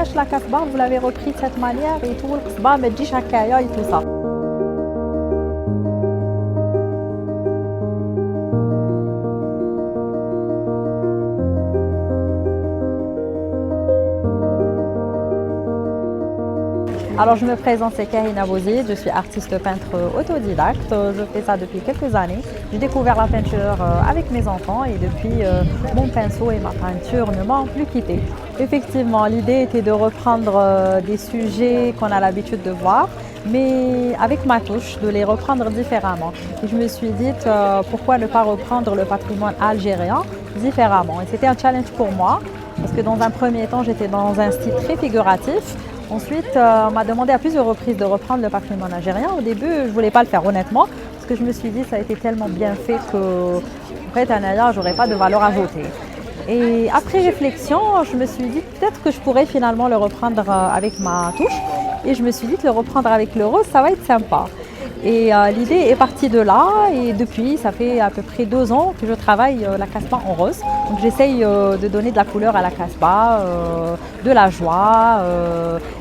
كيفاش لا كاسبا vous l'avez repris de cette manière et tout القصبة ما تجيش هكايا et tout ça. Alors je me présente, c'est Karina Bouzid, je suis artiste peintre autodidacte, je fais ça depuis quelques années. J'ai découvert la peinture avec mes enfants et depuis mon pinceau et ma peinture ne m'ont plus quitté. Effectivement, l'idée était de reprendre des sujets qu'on a l'habitude de voir, mais avec ma touche, de les reprendre différemment. Et je me suis dit pourquoi ne pas reprendre le patrimoine algérien différemment. Et c'était un challenge pour moi, parce que dans un premier temps, j'étais dans un style très figuratif. Ensuite, on m'a demandé à plusieurs reprises de reprendre le patrimoine algérien. Au début, je ne voulais pas le faire honnêtement, parce que je me suis dit que ça a été tellement bien fait que, en fait, je n'aurais pas de valeur ajoutée. Et après réflexion, je me suis dit peut-être que je pourrais finalement le reprendre avec ma touche. Et je me suis dit que le reprendre avec le rose, ça va être sympa. Et l'idée est partie de là et depuis, ça fait à peu près 2 ans que je travaille la casbah en rose. Donc j'essaye de donner de la couleur à la casbah, de la joie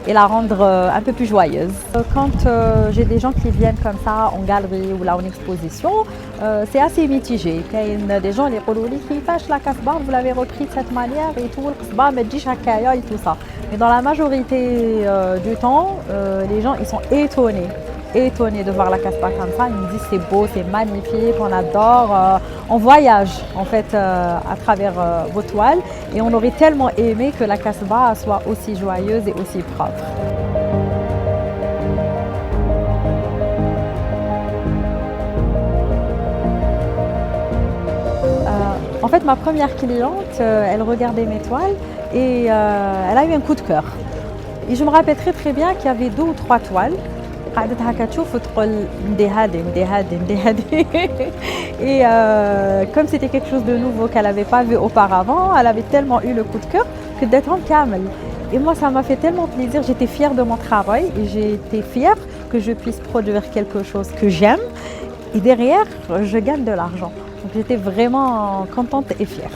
et la rendre un peu plus joyeuse. Quand j'ai des gens qui viennent comme ça en galerie ou là en exposition, c'est assez mitigé. Il y a des gens qui disent كيفاش la casbah, vous l'avez repris de cette manière et tout القصبة ما تجيش هكايا et tout ça. Mais dans la majorité du temps, les gens ils sont étonnés de voir la casbah comme ça. Ils me disent c'est beau, c'est magnifique, on adore. On voyage en fait à travers vos toiles et on aurait tellement aimé que la casbah soit aussi joyeuse et aussi propre. En fait, ma première cliente, elle regardait mes toiles et elle a eu un coup de cœur. Et je me rappelle très bien qu'il y avait 2 ou 3 toiles. قعدت هكا تشوف وتقول ندي هادي et comme c'était quelque chose de nouveau qu'elle n'avait pas vu auparavant, elle avait tellement eu le coup de cœur que d'être كامل. Et moi ça m'a fait tellement plaisir, j'étais fière de mon travail et j'étais fière que je puisse produire quelque chose que j'aime et derrière je gagne de l'argent. Donc j'étais vraiment contente et fière.